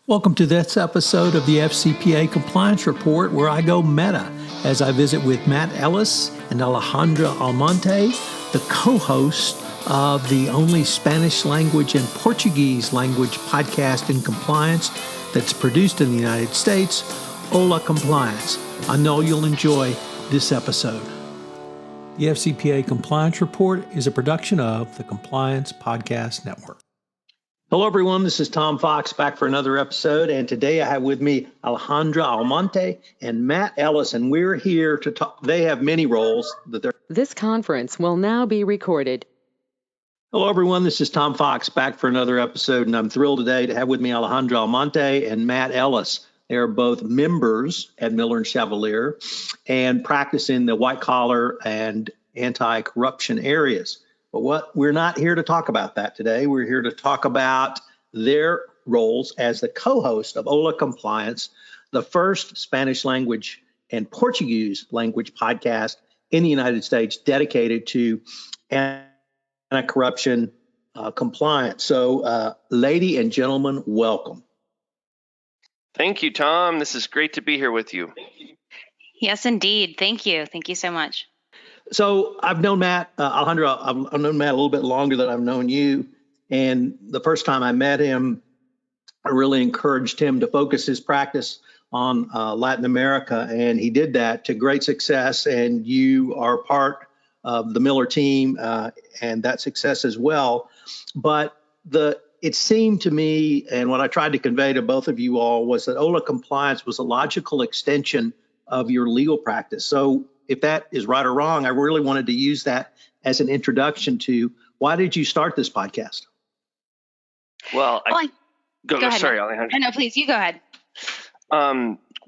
Welcome to this episode of the FCPA Compliance Report, where I go meta as I visit with Matt Ellis and Alejandra Almonte, the co-host of the only Spanish language and Portuguese language podcast in compliance that's produced in the United States, Ola Compliance. I know you'll enjoy this episode. The FCPA Compliance Report is a production of the Compliance Podcast Network. Hello, everyone. This is Tom Fox back for another episode. And today I have with me Alejandra Almonte and Matt Ellis, and we're here to talk. They have many roles that they're. This conference will now be recorded. Hello, everyone. This is Tom Fox back for another episode, and I'm thrilled today to have with me Alejandra Almonte and Matt Ellis. They are both members at Miller and Chevalier and practice in the white collar and anti-corruption areas. But we're not here to talk about that today. We're here to talk about their roles as the co-host of Ola Compliance, the first Spanish language and Portuguese language podcast in the United States dedicated to anti-corruption compliance. So, lady and gentlemen, welcome. Thank you, Tom. This is great to be here with you. Yes, indeed. Thank you. Thank you so much. So I've known Matt, Alejandra, I've known Matt a little bit longer than I've known you. And the first time I met him, I really encouraged him to focus his practice on Latin America. And he did that to great success. And you are part of the Miller team and that success as well. But it seemed to me, and what I tried to convey to both of you all, was that Ola Compliance was a logical extension of your legal practice. So if that is right or wrong, I really wanted to use that as an introduction to why did you start this podcast? Well, go ahead. Sorry, Alejandra. No, please, you go ahead.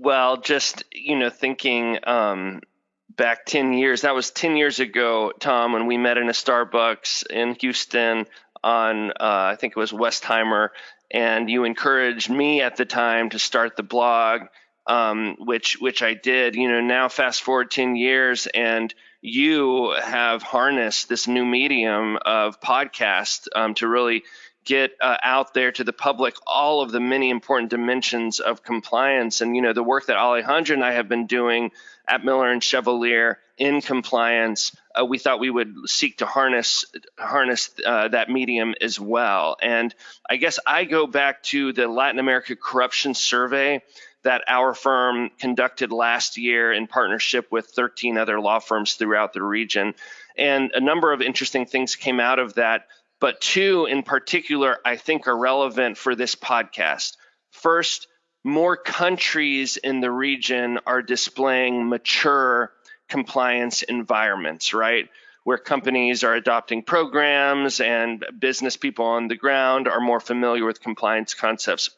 Well, just, thinking back 10 years, that was 10 years ago, Tom, when we met in a Starbucks in Houston on, I think it was Westheimer, and you encouraged me at the time to start the blog. Which I did. Now fast forward 10 years, and you have harnessed this new medium of podcast to really get out there to the public all of the many important dimensions of compliance. And the work that Alejandra and I have been doing at Miller and Chevalier in compliance, we thought we would seek to harness that medium as well. And I guess I go back to the Latin America Corruption Survey that our firm conducted last year in partnership with 13 other law firms throughout the region. And a number of interesting things came out of that, but two in particular I think are relevant for this podcast. First, more countries in the region are displaying mature compliance environments, right? Where companies are adopting programs and business people on the ground are more familiar with compliance concepts.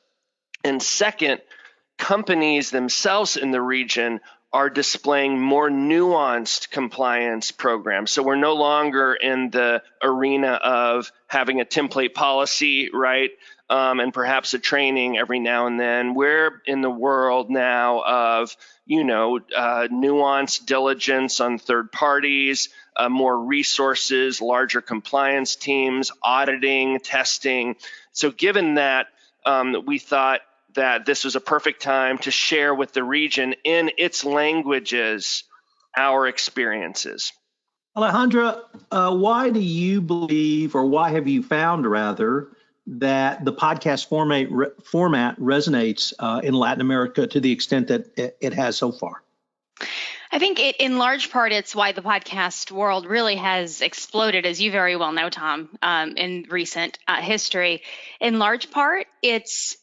And second, companies themselves in the region are displaying more nuanced compliance programs. So we're no longer in the arena of having a template policy, right? And perhaps a training every now and then. We're in the world now of, nuanced diligence on third parties, more resources, larger compliance teams, auditing, testing. So given that, we thought that this was a perfect time to share with the region in its languages our experiences. Alejandra, why do you believe, or why have you found rather, that the podcast format resonates in Latin America to the extent that it has so far? I think in large part, it's why the podcast world really has exploded, as you very well know, Tom, in recent history. In large part, it's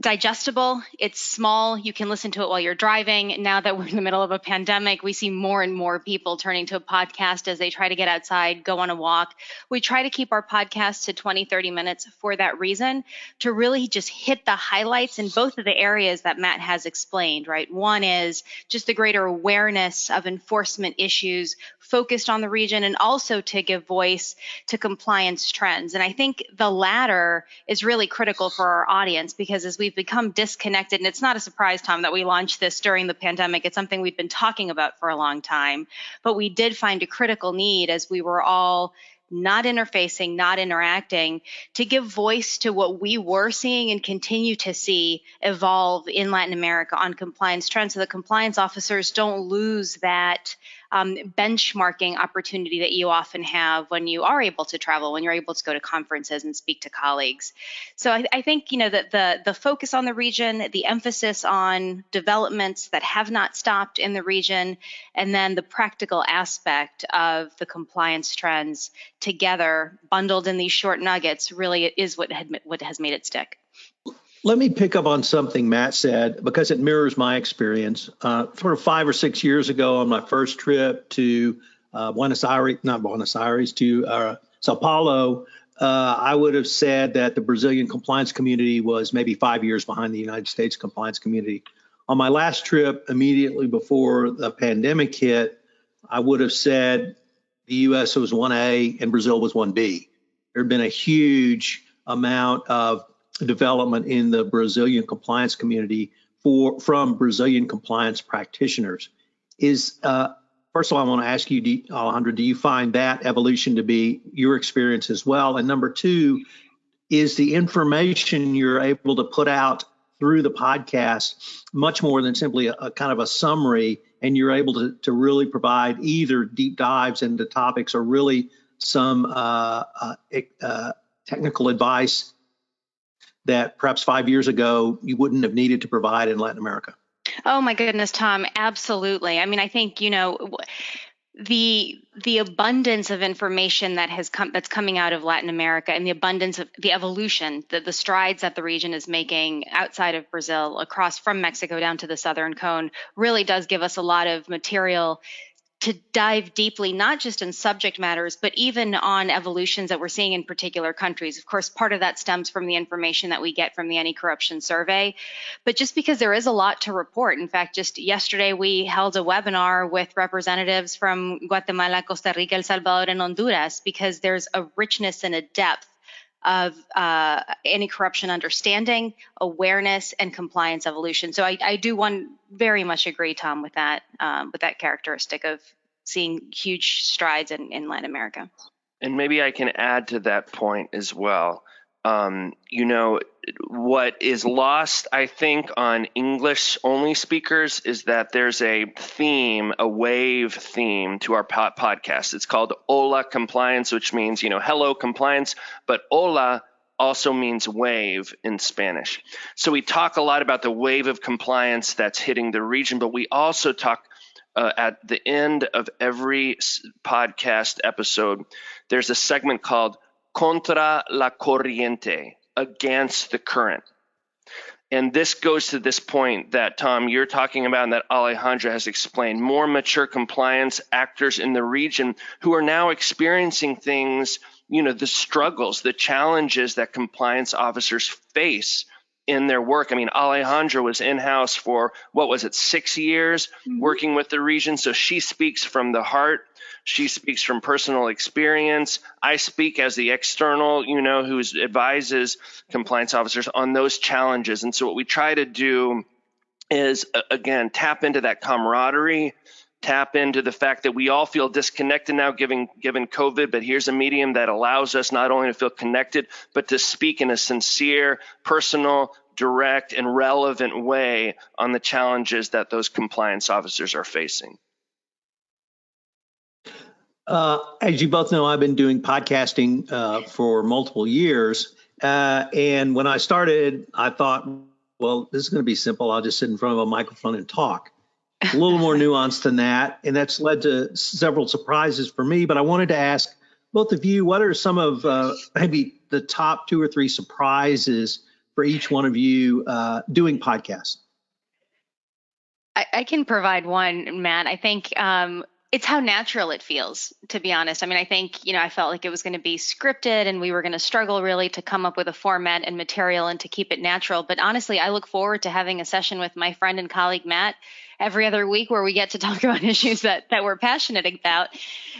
digestible, it's small, you can listen to it while you're driving. Now that we're in the middle of a pandemic, we see more and more people turning to a podcast as they try to get outside, go on a walk. We try to keep our podcast to 20, 30 minutes for that reason, to really just hit the highlights in both of the areas that Matt has explained, right? One is just the greater awareness of enforcement issues focused on the region, and also to give voice to compliance trends. And I think the latter is really critical for our audience, because as we've become disconnected, and it's not a surprise, Tom, that we launched this during the pandemic. It's something we've been talking about for a long time, but we did find a critical need as we were all not interfacing, not interacting, to give voice to what we were seeing and continue to see evolve in Latin America on compliance trends, so the compliance officers don't lose that benchmarking opportunity that you often have when you are able to travel, when you're able to go to conferences and speak to colleagues. So I think, that the focus on the region, the emphasis on developments that have not stopped in the region, and then the practical aspect of the compliance trends together, bundled in these short nuggets, really is what has made it stick. Let me pick up on something Matt said, because it mirrors my experience. Sort of 5 or 6 years ago on my first trip to to Sao Paulo, I would have said that the Brazilian compliance community was maybe 5 years behind the United States compliance community. On my last trip, immediately before the pandemic hit, I would have said the U.S. was 1A and Brazil was 1B. There had been a huge amount of development in the Brazilian compliance community from Brazilian compliance practitioners. First of all, I want to ask you, Alejandra, do you find that evolution to be your experience as well? And number two, is the information you're able to put out through the podcast much more than simply a kind of a summary, and you're able to really provide either deep dives into topics or really some technical advice that perhaps 5 years ago you wouldn't have needed to provide in Latin America? Oh my goodness, Tom, absolutely. I mean, I think, the abundance of information that's coming out of Latin America, and the abundance of the evolution, the strides that the region is making outside of Brazil, across from Mexico down to the Southern Cone, really does give us a lot of material to dive deeply, not just in subject matters, but even on evolutions that we're seeing in particular countries. Of course, part of that stems from the information that we get from the anti-corruption survey. But just because there is a lot to report, in fact, just yesterday we held a webinar with representatives from Guatemala, Costa Rica, El Salvador, and Honduras, because there's a richness and a depth of anti-corruption understanding, awareness, and compliance evolution. So I do very much agree, Tom, with that characteristic of seeing huge strides in Latin America. And maybe I can add to that point as well. What is lost, I think, on English-only speakers is that there's a wave theme to our podcast. It's called Ola Compliance, which means, hello compliance, but Ola also means wave in Spanish. So we talk a lot about the wave of compliance that's hitting the region, but we also talk at the end of every podcast episode, there's a segment called Contra la corriente, against the current. And this goes to this point that, Tom, you're talking about and that Alejandra has explained. More mature compliance actors in the region who are now experiencing things, the struggles, the challenges that compliance officers face in their work. I mean, Alejandra was in-house for, 6 years working with the region. So she speaks from the heart. She speaks from personal experience. I speak as the external, who advises compliance officers on those challenges. And so what we try to do is, again, tap into that camaraderie, tap into the fact that we all feel disconnected now given COVID, but here's a medium that allows us not only to feel connected, but to speak in a sincere, personal, direct, and relevant way on the challenges that those compliance officers are facing. As you both know, I've been doing podcasting for multiple years. And when I started, I thought, well, this is going to be simple. I'll just sit in front of a microphone and talk. A little more nuanced than that. And that's led to several surprises for me. But I wanted to ask both of you, what are some of maybe the top 2 or 3 surprises for each one of you doing podcasts? I can provide one, Matt. I think it's how natural it feels, to be honest. I mean, I think, I felt like it was going to be scripted and we were going to struggle really to come up with a format and material and to keep it natural. But honestly, I look forward to having a session with my friend and colleague, Matt, every other week where we get to talk about issues that we're passionate about.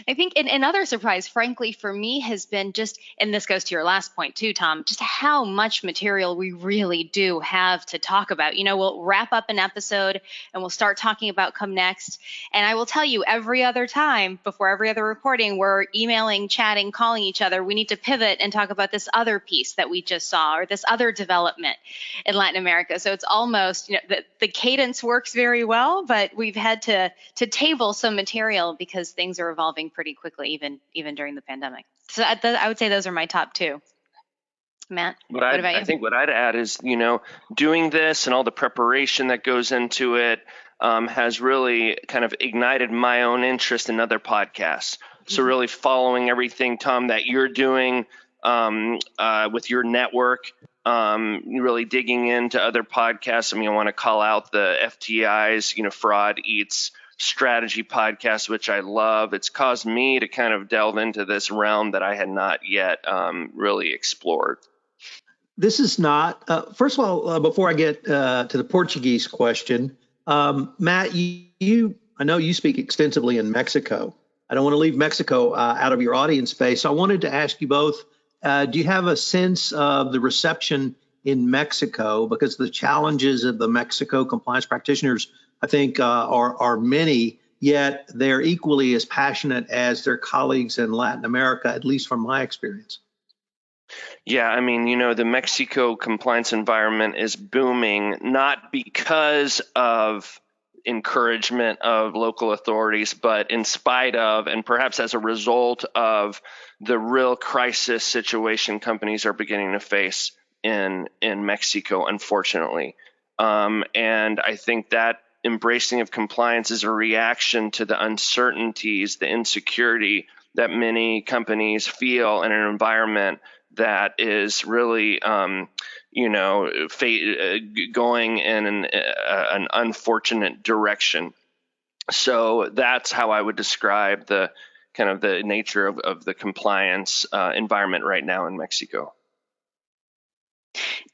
I think another surprise, frankly, for me has been just, and this goes to your last point too, Tom, just how much material we really do have to talk about. We'll wrap up an episode and we'll start talking about Come Next. And I will tell you, every other time before every other recording, we're emailing, chatting, calling each other. We need to pivot and talk about this other piece that we just saw or this other development in Latin America. So it's almost, the cadence works very well, but we've had to table some material because things are evolving pretty quickly, even during the pandemic. So I would say those are my top two. Matt, what about you? I think what I'd add is, doing this and all the preparation that goes into it has really kind of ignited my own interest in other podcasts. So really following everything, Tom, that you're doing with your network, really digging into other podcasts. I want to call out the FTI's, Fraud Eats Strategy podcast, which I love. It's caused me to kind of delve into this realm that I had not yet really explored. This is not, first of all, before I get to the Portuguese question, Matt, I know you speak extensively in Mexico. I don't want to leave Mexico out of your audience space. So I wanted to ask you both, do you have a sense of the reception in Mexico? Because the challenges of the Mexico compliance practitioners, I think, are many, yet they're equally as passionate as their colleagues in Latin America, at least from my experience. Yeah, the Mexico compliance environment is booming, not because of encouragement of local authorities, but in spite of, and perhaps as a result of, the real crisis situation companies are beginning to face in Mexico, unfortunately. And I think that embracing of compliance is a reaction to the uncertainties, the insecurity that many companies feel in an environment that is really, going in an unfortunate direction. So that's how I would describe the kind of the nature of the compliance environment right now in Mexico.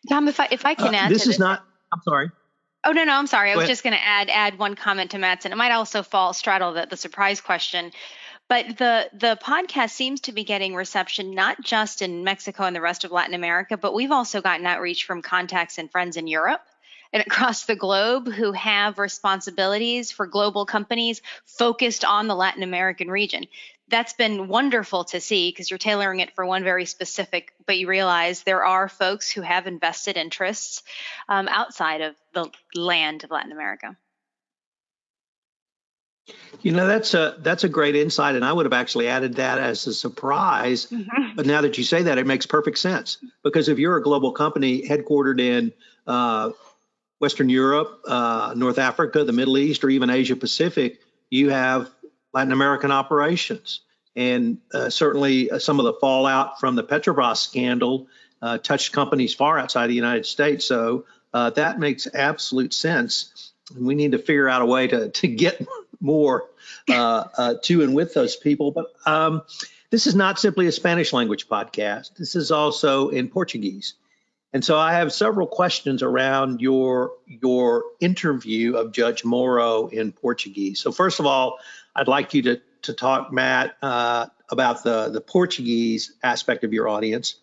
Tom, if I can add, this is not. I'm sorry. Oh, no, I'm sorry. I was just going to add one comment to Matt's, and it might also straddle the surprise question. But the podcast seems to be getting reception not just in Mexico and the rest of Latin America, but we've also gotten outreach from contacts and friends in Europe and across the globe who have responsibilities for global companies focused on the Latin American region. That's been wonderful to see because you're tailoring it for one very specific, but you realize there are folks who have invested interests outside of the land of Latin America. That's a great insight, and I would have actually added that as a surprise. Mm-hmm. But now that you say that, it makes perfect sense. Because if you're a global company headquartered in Western Europe, North Africa, the Middle East, or even Asia Pacific, you have Latin American operations. And certainly some of the fallout from the Petrobras scandal touched companies far outside the United States. So that makes absolute sense. And we need to figure out a way to get more to and with those people. But this is not simply a Spanish language podcast. This is also in Portuguese. And so I have several questions around your interview of Judge Moro in Portuguese. So first of all, I'd like you to talk, Matt, about the Portuguese aspect of your audience.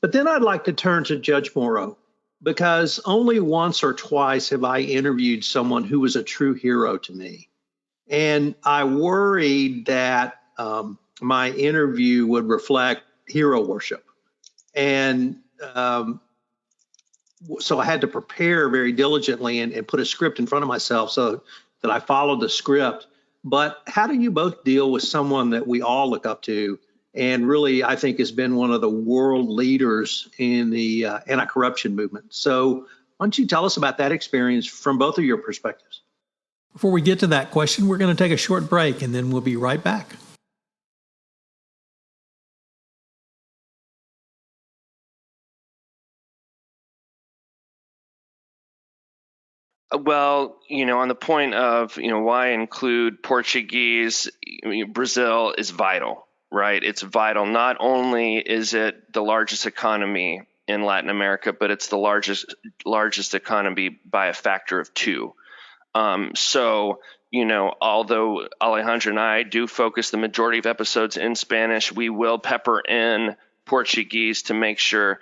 But then I'd like to turn to Judge Moro, because only once or twice have I interviewed someone who was a true hero to me. And I worried that my interview would reflect hero worship. And so I had to prepare very diligently and put a script in front of myself so that I followed the script. But how do you both deal with someone that we all look up to and really, I think, has been one of the world leaders in the anti-corruption movement? So why don't you tell us about that experience from both of your perspectives? Before we get to that question, we're going to take a short break, and then we'll be right back. Well, on the point of, why include Portuguese, Brazil is vital, right? It's vital. Not only is it the largest economy in Latin America, but it's the largest economy by a factor of 2. So, although Alejandra and I do focus the majority of episodes in Spanish, we will pepper in Portuguese to make sure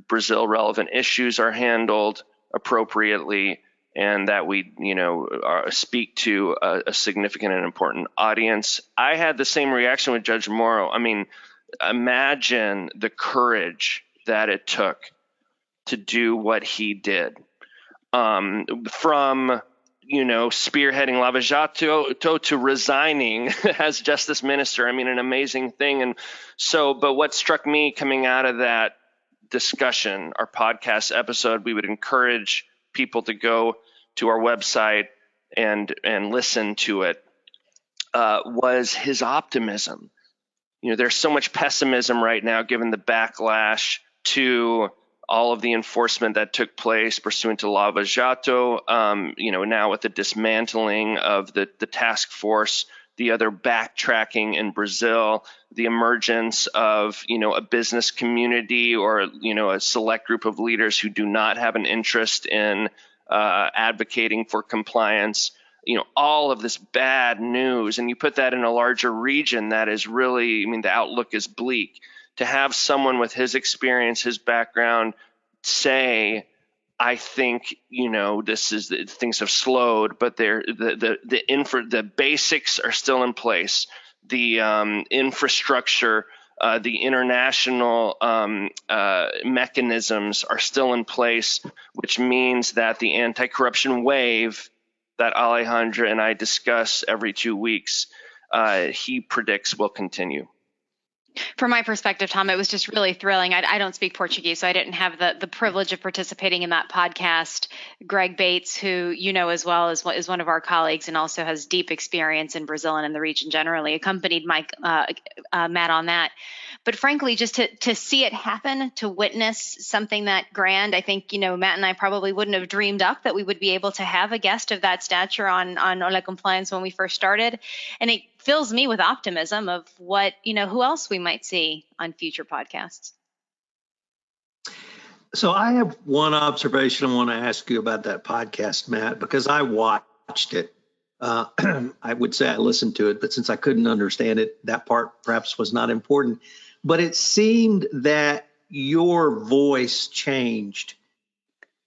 Brazil relevant issues are handled appropriately and that we, speak to a significant and important audience. I had the same reaction with Judge Morrow. I mean, imagine the courage that it took to do what he did. From spearheading Lava Jato to resigning as justice minister. I mean, an amazing thing. And so, but what struck me coming out of that discussion, our podcast episode, we would encourage people to go to our website and listen to it, was his optimism. There's so much pessimism right now, given the backlash to all of the enforcement that took place pursuant to Lava Jato, now with the dismantling of the task force, the other backtracking in Brazil, the emergence of, a business community or, a select group of leaders who do not have an interest in advocating for compliance, all of this bad news. And you put that in a larger region that is really, the outlook is bleak. To have someone with his experience, his background say, I think, things have slowed, but the basics are still in place. The infrastructure, the international mechanisms are still in place, which means that the anti-corruption wave that Alejandra and I discuss every 2 weeks, he predicts will continue. From my perspective, Tom, it was just really thrilling. I don't speak Portuguese, so I didn't have the privilege of participating in that podcast. Greg Bates, who you know as well, is one of our colleagues and also has deep experience in Brazil and in the region generally, accompanied Matt on that. But frankly, just to see it happen, to witness something that grand, I think, Matt and I probably wouldn't have dreamed up that we would be able to have a guest of that stature on Ola Compliance when we first started. And it fills me with optimism of what, who else we might see on future podcasts. So I have one observation I want to ask you about that podcast, Matt, because I watched it. I would say I listened to it, but since I couldn't understand it, that part perhaps was not important. But it seemed that your voice changed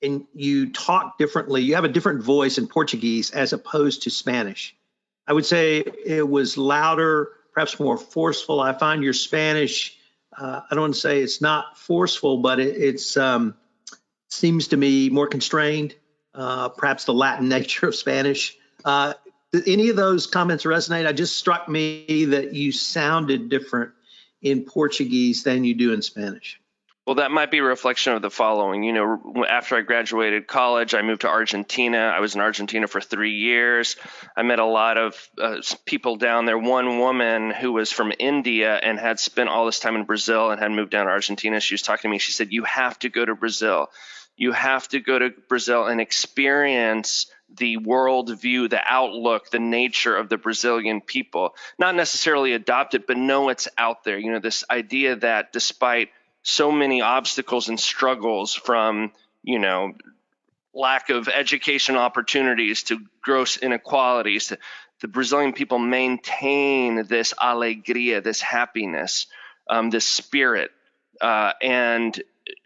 and you talk differently. You have a different voice in Portuguese as opposed to Spanish. I would say it was louder, perhaps more forceful. I find your Spanish, I don't want to say it's not forceful, but it seems to me more constrained, perhaps the Latin nature of Spanish. Did any of those comments resonate? It just struck me that you sounded different in Portuguese than you do in Spanish. Well, that might be a reflection of the following. After I graduated college, I moved to Argentina. I was in Argentina for 3 years. I met a lot of people down there. One woman who was from India and had spent all this time in Brazil and had moved down to Argentina. She was talking to me. She said, "You have to go to Brazil. You have to go to Brazil and experience the worldview, the outlook, the nature of the Brazilian people. Not necessarily adopt it, but know it's out there." This idea that despite so many obstacles and struggles from, lack of educational opportunities to gross inequalities, the Brazilian people maintain this alegria, this happiness, this spirit. And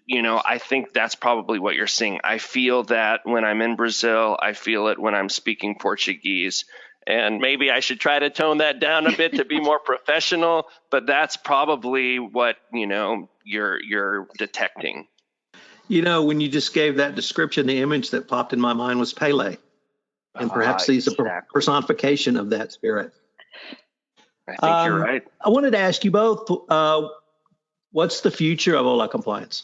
I think that's probably what you're seeing. I feel that when I'm in Brazil. I feel it when I'm speaking Portuguese. And maybe I should try to tone that down a bit to be more professional, but that's probably what, you're detecting. When you just gave that description, the image that popped in my mind was Pele. And perhaps he's a personification of that spirit. I think you're right. I wanted to ask you both, what's the future of Ola Compliance?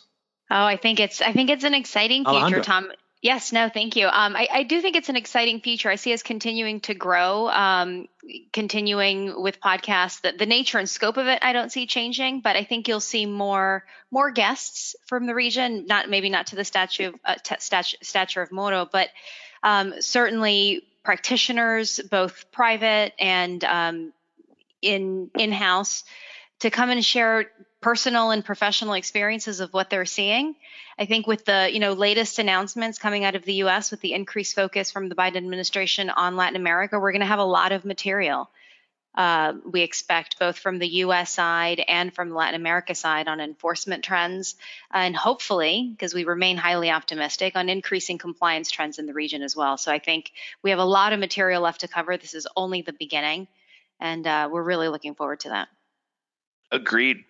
Oh, I think it's an exciting future, Alejandra. Tom. Yes, no, thank you. I do think it's an exciting future. I see us continuing to grow, continuing with podcasts. The nature and scope of it, I don't see changing, but I think you'll see more guests from the region. Maybe not to the stature of Moro, but certainly practitioners, both private and in-house, to come and share personal and professional experiences of what they're seeing. I think with the latest announcements coming out of the U.S. with the increased focus from the Biden administration on Latin America, we're going to have a lot of material. We expect both from the U.S. side and from the Latin America side on enforcement trends, and hopefully, because we remain highly optimistic, on increasing compliance trends in the region as well. So I think we have a lot of material left to cover. This is only the beginning, and we're really looking forward to that. Agreed.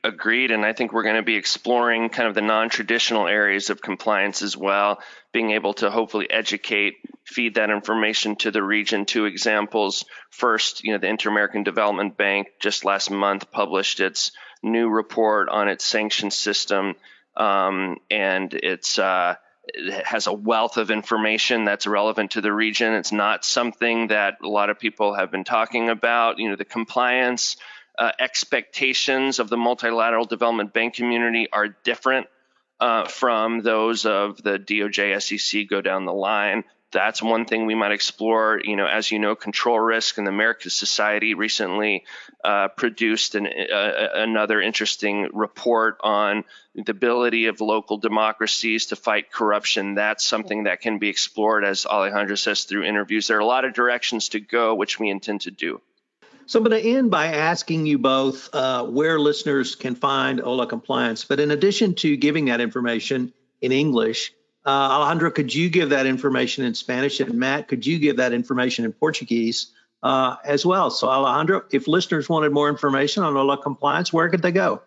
And I think we're going to be exploring kind of the non-traditional areas of compliance as well, being able to hopefully educate, feed that information to the region. 2 examples. First, the Inter-American Development Bank just last month published its new report on its sanctions system, and it has a wealth of information that's relevant to the region. It's not something that a lot of people have been talking about. The compliance expectations of the multilateral development bank community are different from those of the DOJ, SEC, go down the line. That's one thing we might explore. As you know, Control Risk and the American Society recently produced another interesting report on the ability of local democracies to fight corruption. That's something that can be explored, as Alejandra says, through interviews. There are a lot of directions to go, which we intend to do. So I'm going to end by asking you both where listeners can find Ola Compliance. But in addition to giving that information in English, Alejandra, could you give that information in Spanish? And Matt, could you give that information in Portuguese as well? So Alejandra, if listeners wanted more information on Ola Compliance, where could they go?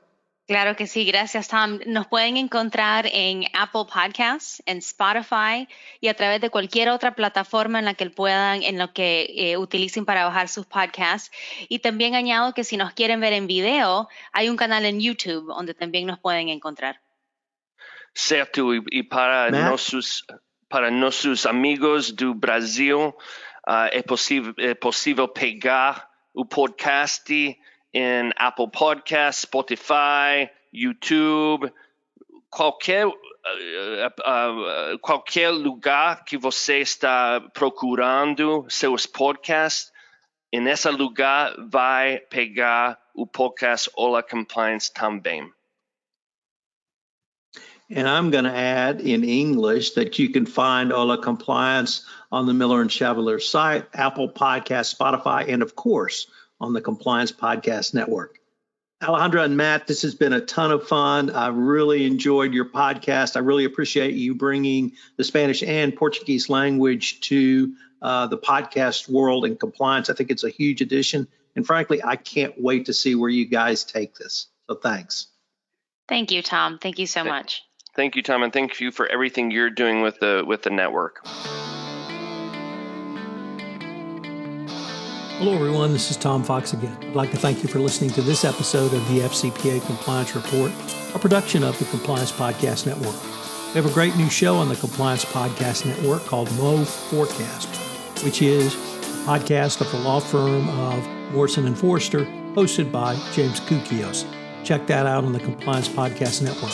Claro que sí, gracias Tom. Nos pueden encontrar en Apple Podcasts, en Spotify y a través de cualquier otra plataforma en la que utilicen para bajar sus podcasts. Y también añado que si nos quieren ver en video, hay un canal en YouTube donde también nos pueden encontrar. Certo, e para nossos amigos do Brasil, é possível pegar o podcast em Apple Podcasts, Spotify, YouTube, qualquer lugar que você está procurando seus podcasts, e nesse lugar vai pegar o podcast Ola Compliance também. And I'm going to add in English that you can find Ola Compliance on the Miller and Chevalier site, Apple Podcasts, Spotify, and of course, on the Compliance Podcast Network. Alejandra and Matt, this has been a ton of fun. I really enjoyed your podcast. I really appreciate you bringing the Spanish and Portuguese language to the podcast world and compliance. I think it's a huge addition. And frankly, I can't wait to see where you guys take this. So thanks. Thank you, Tom. Thank you so much. Thank you, Tom, and thank you for everything you're doing with the network. Hello, everyone. This is Tom Fox again. I'd like to thank you for listening to this episode of the FCPA Compliance Report, a production of the Compliance Podcast Network. We have a great new show on the Compliance Podcast Network called Mo Forecast, which is a podcast of the law firm of Morrison & Forster, hosted by James Koukios. Check that out on the Compliance Podcast Network.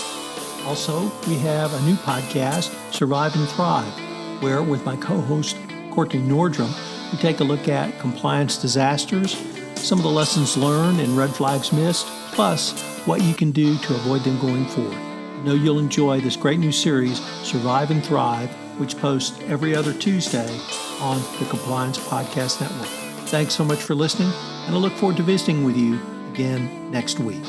Also, we have a new podcast, Survive and Thrive, where with my co-host, Courtney Nordrum, we take a look at compliance disasters, some of the lessons learned and red flags missed, plus what you can do to avoid them going forward. I know you'll enjoy this great new series, Survive and Thrive, which posts every other Tuesday on the Compliance Podcast Network. Thanks so much for listening, and I look forward to visiting with you again next week.